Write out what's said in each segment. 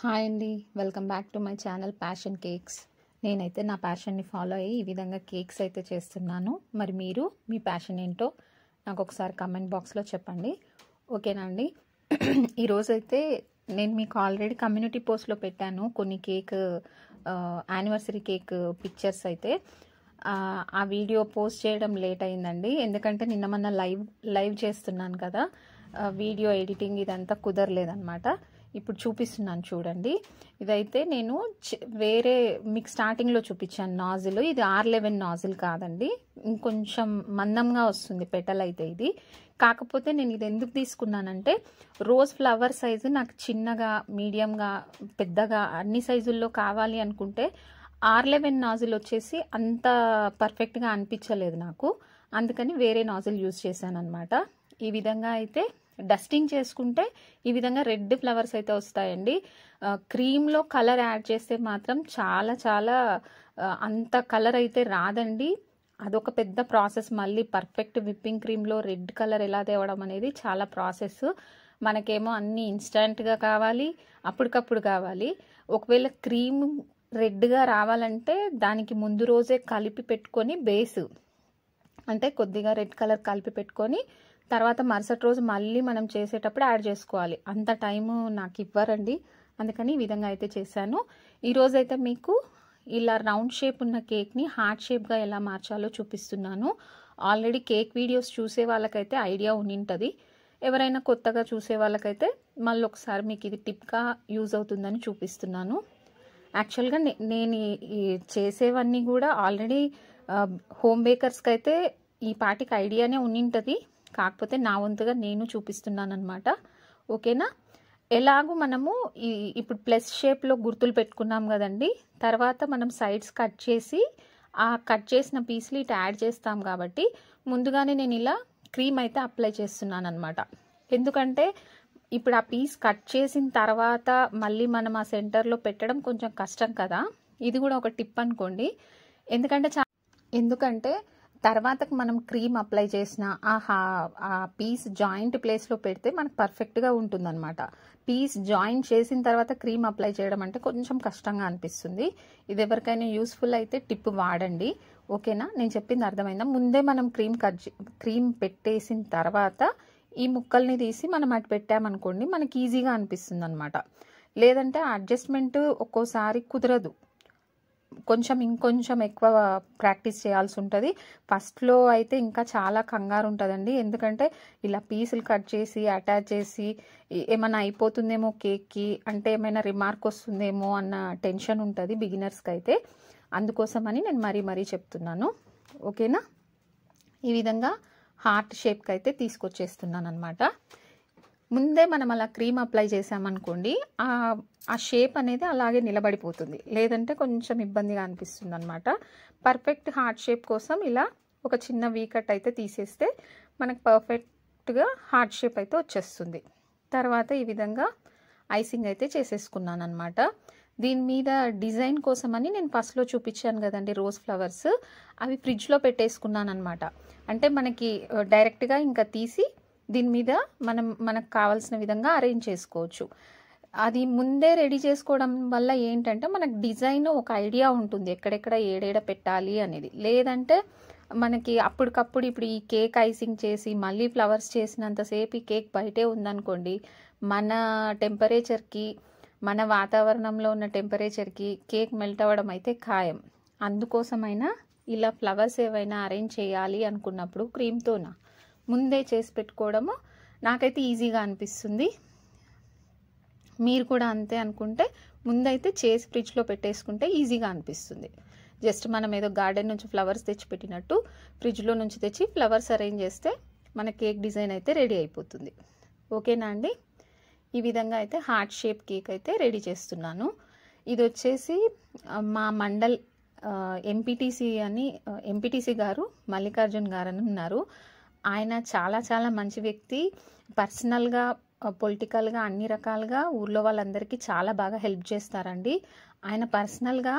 Hi అండి, welcome back to my channel passion cakes. నేనైతే నా ప్యాషన్ని ఫాలో అయ్యి ఈ విధంగా కేక్స్ అయితే చేస్తున్నాను. మరి మీరు మీ ప్యాషన్ ఏంటో నాకు ఒకసారి కమెంట్ బాక్స్లో చెప్పండి, ఓకేనా అండి? ఈరోజైతే నేను మీకు ఆల్రెడీ కమ్యూనిటీ పోస్ట్లో పెట్టాను కొన్ని కేక్ యానివర్సరీ కేక్ పిక్చర్స్ అయితే. ఆ వీడియో పోస్ట్ చేయడం లేట్ అయిందండి, ఎందుకంటే నిన్న మొన్న లైవ్ చేస్తున్నాను కదా, వీడియో ఎడిటింగ్ ఇదంతా కుదరలేదన్నమాట. ఇప్పుడు చూపిస్తున్నాను చూడండి. ఇదైతే నేను వేరే మీకు స్టార్టింగ్లో చూపించాను నాజిల్. ఇది R11 నాజిల్ కాదండి, ఇంకొంచెం మందంగా వస్తుంది పెటల్ అయితే ఇది. కాకపోతే నేను ఇది ఎందుకు తీసుకున్నానంటే రోజ్ ఫ్లవర్ సైజు నాకు చిన్నగా, మీడియంగా, పెద్దగా అన్ని సైజుల్లో కావాలి అనుకుంటే R11 నాజిల్ వచ్చేసి అంత పర్ఫెక్ట్గా అనిపించలేదు నాకు. అందుకని వేరే నాజిల్ యూజ్ చేశాను అనమాట. ఈ విధంగా అయితే డస్టింగ్ చేసుకుంటే ఈ విధంగా రెడ్ ఫ్లవర్స్ అయితే వస్తాయండి. క్రీమ్లో కలర్ యాడ్ చేస్తే మాత్రం చాలా చాలా అంత కలర్ అయితే రాదండి. అదొక పెద్ద ప్రాసెస్. మళ్ళీ పర్ఫెక్ట్ విప్పింగ్ క్రీమ్లో రెడ్ కలర్ ఎలా తేవడం అనేది చాలా ప్రాసెస్. మనకేమో అన్నీ ఇన్స్టంట్గా కావాలి, అప్పటికప్పుడు కావాలి. ఒకవేళ క్రీమ్ రెడ్గా రావాలంటే దానికి ముందు రోజే కలిపి పెట్టుకొని బేస్ అంటే కొద్దిగా రెడ్ కలర్ కలిపి పెట్టుకొని తర్వాత మరుసటి రోజు మళ్ళీ మనం చేసేటప్పుడు యాడ్ చేసుకోవాలి. అంత టైము నాకు ఇవ్వరండి, అందుకని ఈ విధంగా అయితే చేశాను. ఈరోజైతే మీకు ఇలా రౌండ్ షేప్ ఉన్న కేక్ని హార్ట్ షేప్గా ఎలా మార్చాలో చూపిస్తున్నాను. ఆల్రెడీ కేక్ వీడియోస్ చూసే వాళ్ళకైతే ఐడియా ఉండింటుంది. ఎవరైనా కొత్తగా చూసే వాళ్ళకైతే మళ్ళీ ఒకసారి మీకు ఇది టిప్గా యూజ్ అవుతుందని చూపిస్తున్నాను. యాక్చువల్గా నేను చేసేవన్నీ కూడా ఆల్రెడీ హోమ్ బేకర్స్కి అయితే ఈ పాటికి ఐడియానే ఉండింటుంది. కాకపోతే నా వంతుగా నేను చూపిస్తున్నాను అనమాట, ఓకేనా? ఎలాగూ మనము ఇప్పుడు ప్లస్ షేప్లో గుర్తులు పెట్టుకున్నాం కదండి. తర్వాత మనం సైడ్స్ కట్ చేసి ఆ కట్ చేసిన పీస్లు ఇటు యాడ్ చేస్తాం కాబట్టి ముందుగానే నేను ఇలా క్రీమ్ అయితే అప్లై చేస్తున్నాను అనమాట. ఎందుకంటే ఇప్పుడు ఆ పీస్ కట్ చేసిన తర్వాత మళ్ళీ మనం ఆ సెంటర్లో పెట్టడం కొంచెం కష్టం కదా. ఇది కూడా ఒక టిప్ అనుకోండి. ఎందుకంటే తర్వాతకు మనం క్రీమ్ అప్లై చేసిన ఆ పీస్ జాయింట్ ప్లేస్లో పెడితే మనకు పర్ఫెక్ట్గా ఉంటుందన్నమాట. పీస్ జాయింట్ చేసిన తర్వాత క్రీమ్ అప్లై చేయడం అంటే కొంచెం కష్టంగా అనిపిస్తుంది. ఇది ఎవరికైనా యూస్ఫుల్ అయితే టిప్ వాడండి, ఓకేనా? నేను చెప్పింది అర్థమైందా? ముందే మనం క్రీమ్ పెట్టేసిన తర్వాత ఈ ముక్కల్ని తీసి మనం అటు పెట్టామనుకోండి, మనకి ఈజీగా అనిపిస్తుంది అనమాట. లేదంటే అడ్జస్ట్మెంట్ ఒక్కోసారి కుదరదు, ఇంకొంచెం ఎక్కువ ప్రాక్టీస్ చేయాల్సి ఉంటుంది. ఫస్ట్లో అయితే ఇంకా చాలా కంగారు ఉంటుందండి, ఎందుకంటే ఇలా పీసులు కట్ చేసి అటాచ్ చేసి ఏమైనా అయిపోతుందేమో కేక్కి, అంటే ఏమైనా రిమార్క్ వస్తుందేమో అన్న టెన్షన్ ఉంటుంది బిగినర్స్కి అయితే. అందుకోసమని నేను మరీ చెప్తున్నాను, ఓకేనా? ఈ విధంగా హార్ట్ షేప్కి అయితే తీసుకొచ్చేస్తున్నాను అనమాట. ముందే మనం అలా క్రీమ్ అప్లై చేసామనుకోండి, ఆ షేప్ అనేది అలాగే నిలబడిపోతుంది, లేదంటే కొంచెం ఇబ్బందిగా అనిపిస్తుంది అనమాట. పర్ఫెక్ట్ హార్ట్ షేప్ కోసం ఇలా ఒక చిన్న వీ కట్ అయితే తీసేస్తే మనకు పర్ఫెక్ట్గా హార్ట్ షేప్ అయితే వచ్చేస్తుంది. తర్వాత ఈ విధంగా ఐసింగ్ అయితే చేసేసుకున్నాను అనమాట. దీని మీద డిజైన్ కోసమని నేను ఫస్ట్లో చూపించాను కదండి రోజ్ ఫ్లవర్స్, అవి ఫ్రిడ్జ్లో పెట్టేసుకున్నాను అనమాట. అంటే మనకి డైరెక్ట్గా ఇంకా తీసి దీని మీద మనకు కావాల్సిన విధంగా అరేంజ్ చేసుకోవచ్చు. అది ముందే రెడీ చేసుకోవడం వల్ల ఏంటంటే మనకు డిజైన్ ఒక ఐడియా ఉంటుంది, ఎక్కడెక్కడ ఏడేడ పెట్టాలి అనేది. లేదంటే మనకి అప్పటికప్పుడు ఇప్పుడు ఈ కేక్ ఐసింగ్ చేసి మళ్ళీ ఫ్లవర్స్ చేసినంతసేపు ఈ కేక్ బయటే ఉందనుకోండి, మన టెంపరేచర్కి, మన వాతావరణంలో ఉన్న టెంపరేచర్కి కేక్ మెల్ట్ అవ్వడం అయితే ఖాయం. అందుకోసమైనా ఇలా ఫ్లవర్స్ ఏవైనా అరేంజ్ చేయాలి అనుకున్నప్పుడు క్రీమ్తోన ముందే చేసి పెట్టుకోవడము నాకైతే ఈజీగా అనిపిస్తుంది. మీరు కూడా అంతే అనుకుంటే ముందైతే చేసి ఫ్రిడ్జ్లో పెట్టేసుకుంటే ఈజీగా అనిపిస్తుంది. జస్ట్ మనం ఏదో గార్డెన్ నుంచి ఫ్లవర్స్ తెచ్చిపెట్టినట్టు ఫ్రిడ్జ్లో నుంచి తెచ్చి ఫ్లవర్స్ అరేంజ్ చేస్తే మన కేక్ డిజైన్ అయితే రెడీ అయిపోతుంది, ఓకేనా అండి? ఈ విధంగా అయితే హార్ట్ షేప్ కేక్ అయితే రెడీ చేస్తున్నాను. ఇది వచ్చేసి మా మండల్ ఎంపీటీసీ గారు మల్లికార్జున్ గారు అని ఉన్నారు. ఆయన చాలా చాలా మంచి వ్యక్తి. పర్సనల్గా, పొలిటికల్గా అన్ని రకాలుగా ఊర్లో వాళ్ళందరికీ చాలా బాగా హెల్ప్ చేస్తారండి. ఆయన పర్సనల్గా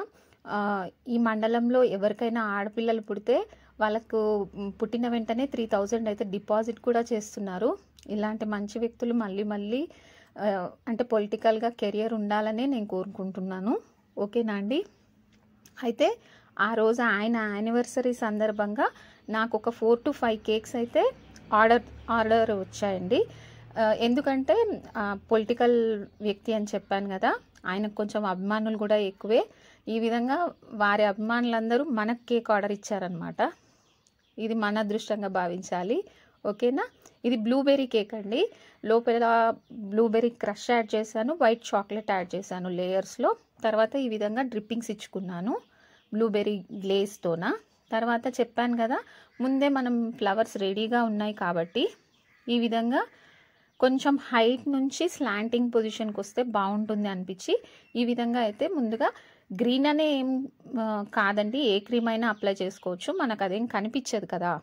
ఈ మండలంలో ఎవరికైనా ఆడపిల్లలు పుడితే వాళ్ళకు పుట్టిన వెంటనే 3000 అయితే డిపాజిట్ కూడా చేస్తున్నారు. ఇలాంటి మంచి వ్యక్తులు మళ్ళీ అంటే పొలిటికల్గా కెరియర్ ఉండాలనే నేను కోరుకుంటున్నాను. ఓకేనా అండి. అయితే ఆ రోజు ఆయన యానివర్సరీ సందర్భంగా నాకు ఒక 4 to 5 కేక్స్ అయితే ఆర్డర్ వచ్చాయండి. ఎందుకంటే పొలిటికల్ వ్యక్తి అని చెప్పాను కదా, ఆయనకు కొంచెం అభిమానులు కూడా ఎక్కువే. ఈ విధంగా వారి అభిమానులందరూ మనకు కేక్ ఆర్డర్ ఇచ్చారనమాట. ఇది మన అదృష్టంగా భావించాలి. ఓకేనా. ఇది బ్లూబెర్రీ కేక్ అండి. లోపల బ్లూబెర్రీ క్రష్ యాడ్ చేశాను, వైట్ చాక్లెట్ యాడ్ చేశాను లేయర్స్లో. తర్వాత ఈ విధంగా డ్రిప్పింగ్స్ ఇచ్చుకున్నాను బ్లూబెర్రీ గ్లేజ్తోన. తర్వాత చెప్పాను కదా, ముందే మనం ఫ్లవర్స్ రెడీగా ఉన్నాయి కాబట్టి ఈ విధంగా కొంచెం హైట్ నుంచి స్లాంటింగ్ పొజిషన్కి వస్తే బాగుంటుంది అనిపించి ఈ విధంగా అయితే ముందుగా గ్రీన్ అనే ఏం కాదండి, ఏ క్రీమ్ అయినా అప్లై చేసుకోవచ్చు, మనకు అదేం కనిపించదు కదా.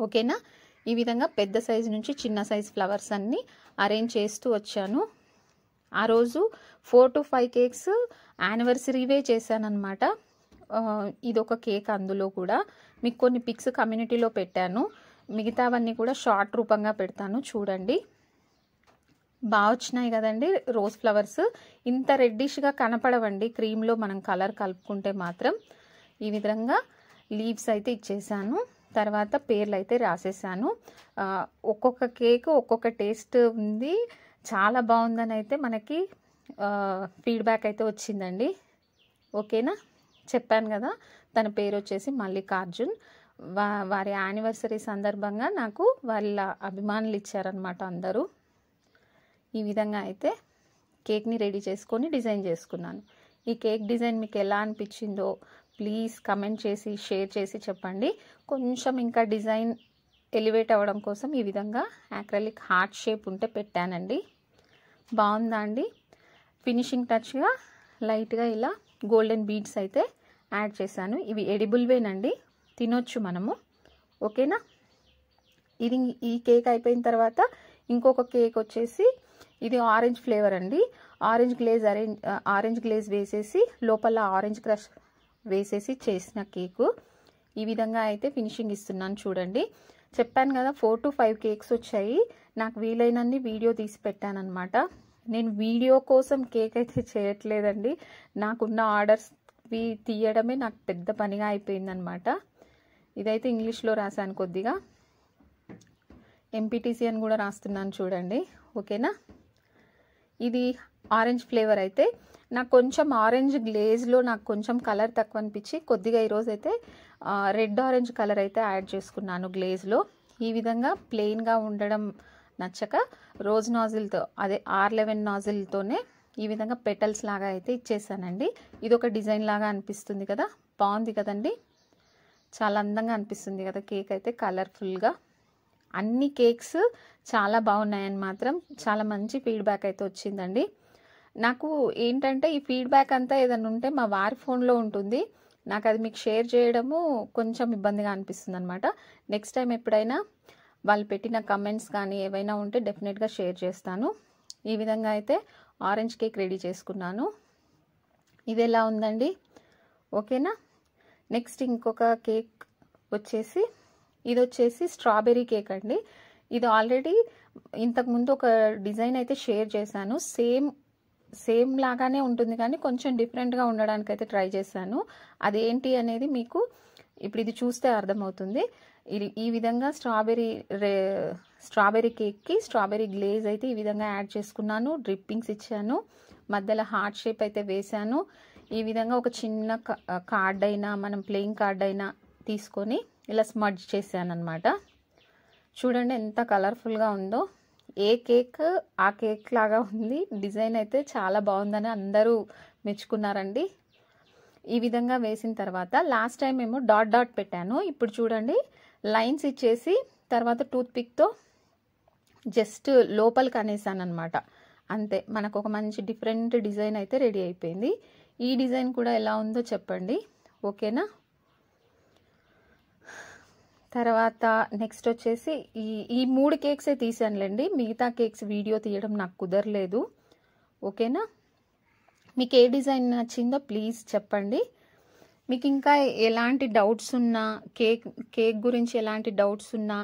ఓకేనా. ఈ విధంగా పెద్ద సైజు నుంచి చిన్న సైజ్ ఫ్లవర్స్ అన్నీ అరేంజ్ చేస్తూ వచ్చాను. ఆ రోజు 4 to 5 కేక్స్ యానివర్సరీవే చేశానన్నమాట. ఇదొక కేక్. అందులో కూడా మీకు కొన్ని పిక్స్ కమ్యూనిటీలో పెట్టాను, మిగతావన్నీ కూడా షార్ట్ రూపంగా పెడతాను చూడండి. బాగా వచ్చినాయి కదండి రోజ్ ఫ్లవర్స్. ఇంత రెడ్డిష్గా కనపడవండి క్రీమ్లో మనం కలర్ కలుపుకుంటే మాత్రం. ఈ విధంగా లీవ్స్ అయితే ఇచ్చేసాను. తర్వాత పేర్లు అయితే రాసేసాను. ఒక్కొక్క కేక్ ఒక్కొక్క టేస్ట్ ఉంది, చాలా బాగుందని అయితే మనకి ఫీడ్బ్యాక్ అయితే వచ్చిందండి. ఓకేనా. చెప్పాను కదా, తన పేరు వచ్చేసి మల్లికార్జున్. వారి యానివర్సరీ సందర్భంగా నాకు వాళ్ళ అభిమానులు ఇచ్చారనమాట అందరూ. ఈ విధంగా అయితే కేక్ని రెడీ చేసుకొని డిజైన్ చేసుకున్నాను. ఈ కేక్ డిజైన్ మీకు ఎలా అనిపించిందో ప్లీజ్ కమెంట్ చేసి షేర్ చేసి చెప్పండి. కొంచెం ఇంకా డిజైన్ ఎలివేట్ అవ్వడం కోసం ఈ విధంగా యాక్రిలిక్ హార్ట్ షేప్ ఉంటే పెట్టానండి. బాగుందా అండి. ఫినిషింగ్ టచ్గా లైట్గా ఇలా గోల్డెన్ బీడ్స్ అయితే యాడ్ చేశాను. ఇవి ఎడిబుల్వేనండి, తినొచ్చు మనము. ఓకేనా. ఈ కేక్ అయిపోయిన తర్వాత ఇంకొక కేక్ వచ్చేసి ఇది ఆరెంజ్ ఫ్లేవర్ అండి. ఆరెంజ్ గ్లేజ్ వేసేసి లోపల ఆరెంజ్ క్రష్ వేసేసి చేసిన కేకు. ఈ విధంగా అయితే ఫినిషింగ్ ఇస్తున్నాను చూడండి. చెప్పాను కదా 4 to 5 కేక్స్ వచ్చాయి. నాకు వీలైనన్ని వీడియో తీసి పెట్టానన్నమాట. నేను వీడియో కోసం కేక్ అయితే చేయట్లేదండి, నాకున్న ఆర్డర్స్ తీయడమే నాకు పెద్ద పనిగా అయిపోయిందనమాట. ఇదైతే ఇంగ్లీష్లో రాశాను, కొద్దిగా ఎంపీటీసీ అని కూడా రాస్తున్నాను చూడండి. ఓకేనా. ఇది ఆరెంజ్ ఫ్లేవర్ అయితే నాకు కొంచెం ఆరెంజ్ గ్లేజ్లో నాకు కొంచెం కలర్ తక్కువ అనిపించి కొద్దిగా ఈరోజు అయితే రెడ్ ఆరెంజ్ కలర్ అయితే యాడ్ చేసుకున్నాను గ్లేజ్లో. ఈ విధంగా ప్లెయిన్గా ఉండడం నచ్చక రోజ్ నాజిల్తో, అదే R11 నాజిల్తోనే ఈ విధంగా పెటల్స్ లాగా అయితే ఇచ్చేసానండి. ఇది ఒక డిజైన్ లాగా అనిపిస్తుంది కదా, బాగుంది కదండి. చాలా అందంగా అనిపిస్తుంది కదా కేక్ అయితే కలర్ఫుల్గా. అన్ని కేక్స్ చాలా బాగున్నాయని మాత్రం చాలా మంచి ఫీడ్బ్యాక్ అయితే వచ్చిందండి. నాకు ఏంటంటే ఈ ఫీడ్బ్యాక్ అంతా ఏదైనా ఉంటే మా వారి ఫోన్లో ఉంటుంది, నాకు అది మీకు షేర్ చేయడము కొంచెం ఇబ్బందిగా అనిపిస్తుంది అనమాట. నెక్స్ట్ టైం ఎప్పుడైనా వాళ్ళు పెట్టిన కమెంట్స్ కానీ ఏవైనా ఉంటే డెఫినెట్గా షేర్ చేస్తాను. ఈ విధంగా అయితే ఆరెంజ్ కేక్ రెడీ చేసుకున్నాను. ఇది ఎలా ఉందండి. ఓకేనా. నెక్స్ట్ ఇంకొక కేక్ వచ్చేసి ఇది వచ్చేసి స్ట్రాబెర్రీ కేక్ అండి. ఇది ఆల్రెడీ ఇంతకుముందు ఒక డిజైన్ అయితే షేర్ చేశాను, సేమ్ లాగానే ఉంటుంది కానీ కొంచెం డిఫరెంట్గా ఉండడానికి అయితే ట్రై చేశాను. అదేంటి అనేది మీకు ఇప్పుడు ఇది చూస్తే అర్థమవుతుంది. ఈ విధంగా స్ట్రాబెర్రీ కేక్కి స్ట్రాబెర్రీ గ్లేజ్ అయితే ఈ విధంగా యాడ్ చేసుకున్నాను, డ్రిప్పింగ్స్ ఇచ్చాను, మధ్యలో హార్ట్ షేప్ అయితే వేశాను. ఈ విధంగా ఒక చిన్న కార్డ్ అయినా మనం ప్లేయింగ్ కార్డ్ అయినా తీసుకొని ఇలా స్మడ్జ్ చేశాను అనమాట. చూడండి ఎంత కలర్ఫుల్గా ఉందో. ఏ కేక్ ఆ కేక్ లాగా ఉంది. డిజైన్ అయితే చాలా బాగుందని అందరూ మెచ్చుకున్నారండి. ఈ విధంగా వేసిన తర్వాత లాస్ట్ టైం ఏమో డాట్ డాట్ పెట్టాను, ఇప్పుడు చూడండి లైన్స్ ఇచ్చేసి తర్వాత టూత్ పిక్తో జస్ట్ లోపలికి అనేసాను అనమాట. అంతే, మనకు ఒక మంచి డిఫరెంట్ డిజైన్ అయితే రెడీ అయిపోయింది. ఈ డిజైన్ కూడా ఎలా ఉందో చెప్పండి. ఓకేనా. తర్వాత నెక్స్ట్ వచ్చేసి ఈ 3 కేక్సే తీసానులేండి, మిగతా కేక్స్ వీడియో తీయడం నాకు కుదరలేదు. ఓకేనా. మీకు ఏ డిజైన్ నచ్చిందో ప్లీజ్ చెప్పండి. మీకు ఇంకా ఎలాంటి డౌట్స్ ఉన్నా, కేక్ గురించి ఎలాంటి డౌట్స్ ఉన్నా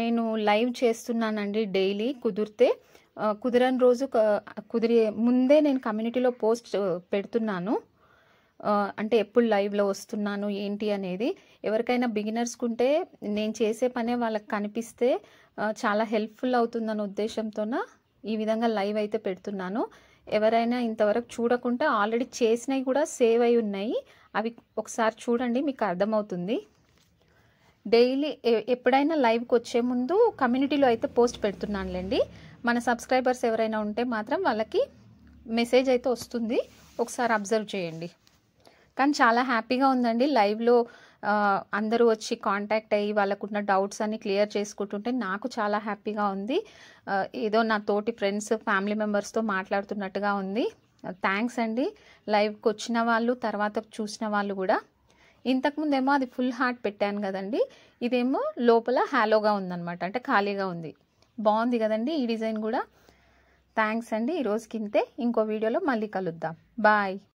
నేను లైవ్ చేస్తున్నానండి డైలీ. కుదిరితే కుదిరని రోజు కుదిరే ముందే నేను కమ్యూనిటీలో పోస్ట్ పెడుతున్నాను. అంటే ఎప్పుడు లైవ్లో వస్తున్నాను ఏంటి అనేది. ఎవరికైనా బిగినర్స్కి ఉంటే నేను చేసే పనే వాళ్ళకి కనిపిస్తే చాలా హెల్ప్ఫుల్ అవుతుందన్న ఉద్దేశంతోన ఈ విధంగా లైవ్ అయితే పెడుతున్నాను. ఎవరైనా ఇంతవరకు చూడకుంటే ఆల్రెడీ చేసినవి కూడా సేవ్ అయి ఉన్నాయి, అవి ఒకసారి చూడండి, మీకు అర్థమవుతుంది. డైలీ ఎప్పుడైనా లైవ్కి వచ్చే ముందు కమ్యూనిటీలో అయితే పోస్ట్ పెడుతున్నానులేండి. మన సబ్స్క్రైబర్స్ ఎవరైనా ఉంటే మాత్రం వాళ్ళకి మెసేజ్ అయితే వస్తుంది, ఒకసారి అబ్జర్వ్ చేయండి. కానీ చాలా హ్యాపీగా ఉందండి. లైవ్లో అందరూ వచ్చి కాంటాక్ట్ అయ్యి వాళ్ళకున్న డౌట్స్ అన్ని క్లియర్ చేసుకుంటుంటే నాకు చాలా హ్యాపీగా ఉంది. ఏదో నా తోటి ఫ్రెండ్స్ ఫ్యామిలీ మెంబర్స్తో మాట్లాడుతున్నట్టుగా ఉంది. థ్యాంక్స్ అండి. లైవ్కి వచ్చిన వాళ్ళు, తర్వాత చూసిన వాళ్ళు కూడా. ఇంతకుముందేమో అది ఫుల్ హార్ట్ పెట్టాను కదండి, ఇదేమో లోపల హ్యాలోగా ఉందన్నమాట, అంటే ఖాళీగా ఉంది. బాగుంది కదండి ఈ డిజైన్ కూడా. థ్యాంక్స్ అండి. ఈరోజుకి ఇంతే. ఇంకో వీడియోలో మళ్ళీ కలుద్దాం. బాయ్.